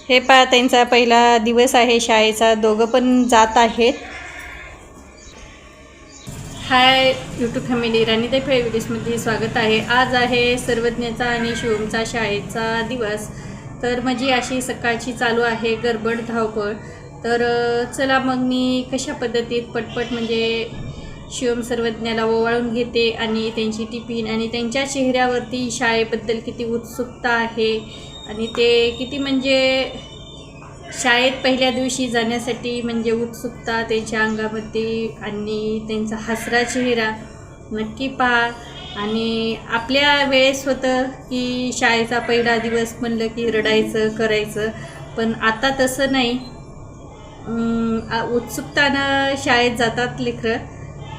हे पहा त्यांचा पहिला दिवस आहे शाळेचा, दोघं पण जात आहेत. हाय यूट्यूब फॅमिली, राणीताई फळे व्हिडिओजमध्ये स्वागत आहे. आज आहे सर्वज्ञाचा आणि शिवमचा शाळेचा दिवस. तर माझी अशी सकाळची चालू आहे गडबड धावपळ. तर चला मग मी कशा पद्धतीत पटपट म्हणजे शिवम सर्वज्ञाला ओवाळून घेते आणि त्यांची टिफिन आणि त्यांच्या चेहऱ्यावरती शाळेबद्दल किती उत्सुकता आहे आणि ते किती म्हणजे शाळेत पहिल्या दिवशी जाण्यासाठी म्हणजे उत्सुकता त्यांच्या अंगामध्ये आणि त्यांचा हसरा चेहरा नक्की पहा. आणि आपल्या वेळेस होतं की शाळेचा पहिला दिवस म्हणलं की रडायचं करायचं, पण आता तसं नाही. उत्सुकतानं शाळेत जातात लेकरं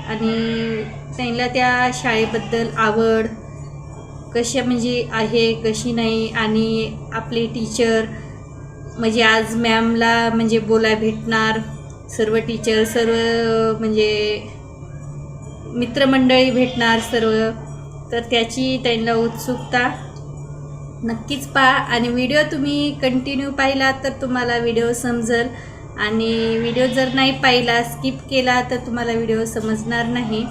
आणि त्यांना त्या शाळेबद्दल आवड कशा म्हणजे आहे कशी नाही. आणि आपले टीचर म्हणजे आज मॅमला म्हणजे बोलायला भेटणार, सर्व टीचर सर्व म्हणजे मित्रमंडळी भेटणार सर्व, तर त्याची त्यांना उत्सुकता. नक्कीच पहा आणि व्हिडिओ तुम्ही कंटिन्यू पाहिला तर तुम्हाला व्हिडिओ समजेल आणि व्हिडिओ जर नाही पाहिला स्किप केला तर तुम्हाला व्हिडिओ समजणार नाही.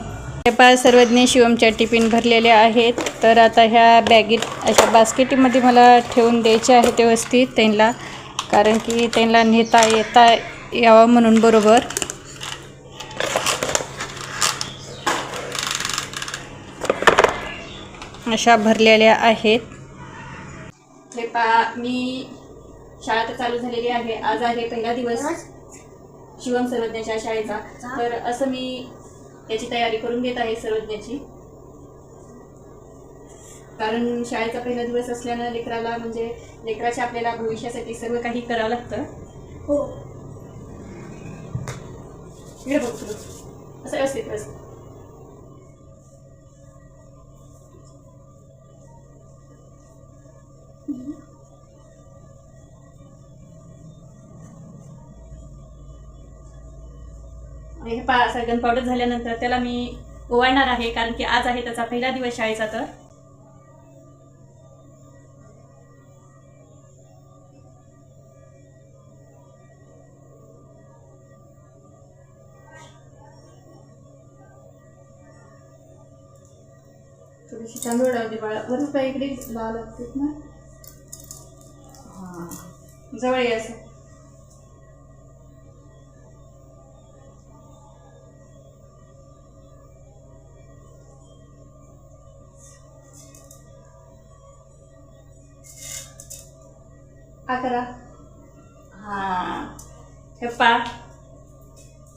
हे पहा सर्वज्ञ शिवमच्या टिफिन भरलेल्या आहेत. तर आता ह्या बॅगेत अशा बास्केटीमध्ये मला ठेवून द्यायचे आहेत व्यवस्थित त्यांना, कारण की त्यांना नेता येता यावं म्हणून. बरोबर अशा भरलेल्या आहेत. हे पहा मी शाळा तर चालू झालेली आहे. आज आहे पहिला दिवस शिवम सर्वज्ञाच्या शाळेचा. तर असं मी याची तयारी करून घेत आहे सर्वज्ञाची, कारण शाळेचा पहिला दिवस असल्यानं लेकराला म्हणजे लेकराच्या आपल्याला भविष्यासाठी सर्व काही करावं लागतं. हो इकडे बघ तुला असं व्यवस्थित असतं. हे पहा सगळं पावडर झाल्यानंतर त्याला मी ओवाळणार आहे, कारण की आज आहे त्याचा पहिला दिवस शाळेचा. तर थोडीशी तांदूळ लावते बाळा, बरं का इकडे लावा लागतात ना. हां जवळ ये असं. करा हां. हे पहा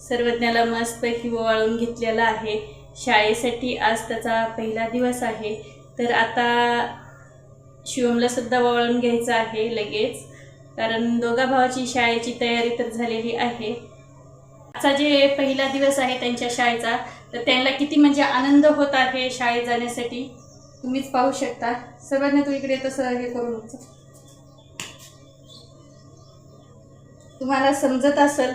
सर्वज्ञाला मस्तपैकी ओवाळून घेतलेला आहे शाळेसाठी. आज त्याचा पहिला दिवस आहे. तर आता शिवमला सुद्धा ओवाळून घ्यायचं आहे लगेच, कारण दोघा भावाची शाळेची तयारी तर झालेली आहे. आजचा जे पहिला दिवस आहे त्यांच्या शाळेचा, तर त्यांना किती म्हणजे आनंद होत आहे शाळेत जाण्यासाठी तुम्हीच पाहू शकता. सर्वज्ञ तू इकडे तसं हे करू नको, तुम्हाला समजत असेल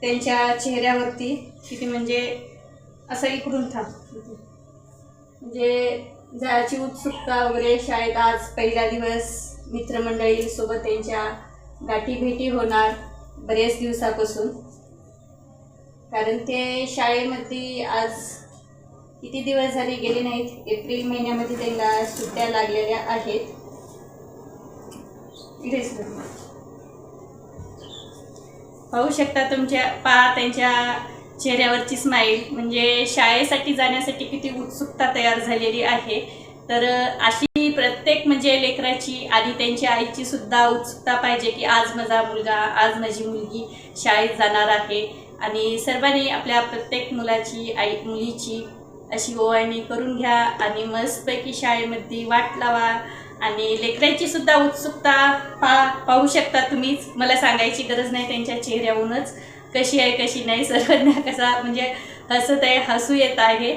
त्यांच्या चेहऱ्यावरती किती म्हणजे असं इकडून थांब म्हणजे जायची उत्सुकता वगैरे. शाळेत आज पहिला दिवस मित्रमंडळींसोबत त्यांच्या गाठी भेटी होणार बऱ्याच दिवसापासून, कारण ते शाळेमध्ये आज किती दिवस झाले गेले नाहीत. एप्रिल महिन्यामध्ये त्यांना सुट्ट्या लागलेल्या आहेत. इकडेच पाहू शकता तुमच्या त्यांच्या चेहऱ्यावरची स्माईल, म्हणजे शाळेसाठी जाण्यासाठी किती उत्सुकता तयार झालेली आहे. तर अशी प्रत्येक म्हणजे लेकराची आणि त्यांच्या आईची सुद्धा उत्सुकता पाहिजे की आज माझा मुलगा आज माझी मुलगी शाळेत जाणार आहे. आणि सर्वांनी आपल्या प्रत्येक मुलाची मुलीची अशी ओवाळणी करून घ्या आणि मस्तपैकी शाळेमध्ये वाट लावा. आणि लेकरांची सुद्धा उत्सुकता पाहू शकता तुम्हीच, मला सांगायची गरज नाही त्यांच्या चेहऱ्यावरूनच कशी आहे कशी नाही. सर्वज्ञ कसा म्हणजे हसत आहे, हसू येत आहे.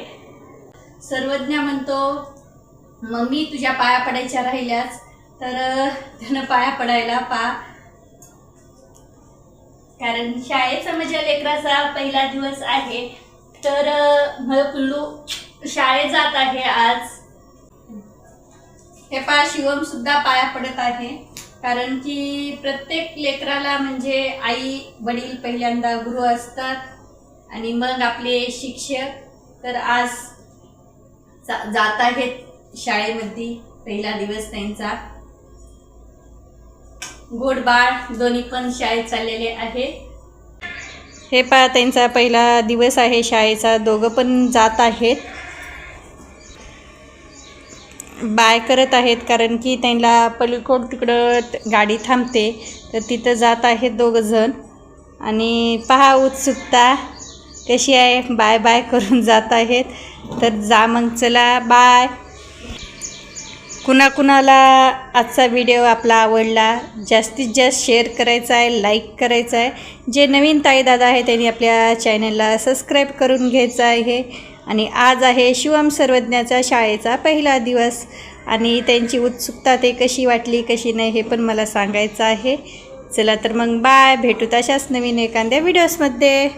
सर्वज्ञ म्हणतो मम्मी तुझ्या पाया पडायच्या राहिल्याच, तर त्यानं पाया पडायला कारण शाळेचा म्हणजे लेकराचा पहिला दिवस आहे. तर पिल्लू शाळेत जात आहे आज. हे शिवम सुद्धा पाया पडत आहे, कारण की प्रत्येक लेकराला म्हणजे आई वडील पहिल्यांदा गुरु असतात आणि मग आपले शिक्षक. तर आज जात आहेत शाळेमध्ये, पहिला दिवस त्यांचा. गोड बाळ दोन्ही पण शाळेत चाललेले आहेत. हे पहा त्यांचा पहिला दिवस आहे शाळेचा, दोघं पण जात आहेत. बाय करत आहेत कारण की त्यांना पलीकोड तिकडं गाडी थांबते, तर तिथं जात आहेत दोघंजण. आणि पहा उत्सुकता कशी आहे, बाय बाय करून जात आहेत. तर जा मग, चला बाय. कुणाकुणाला आजचा व्हिडिओ आपला आवडला जास्तीत जास्त शेअर करायचा आहे, लाईक करायचा आहे. जे नवीन ताई दादा आहे त्यांनी आपल्या चॅनलला सबस्क्राईब करून घ्यायचं आहे. आणि आज आहे शिवम सर्वज्ञाचा शाळेचा पहिला दिवस आणि त्यांची उत्सुकता ते कशी वाटली कशी नाही हे पण मला सांगायचं आहे. चला तर मग बाय, भेटू तशाच नवीन एखाद्या व्हिडिओजमध्ये.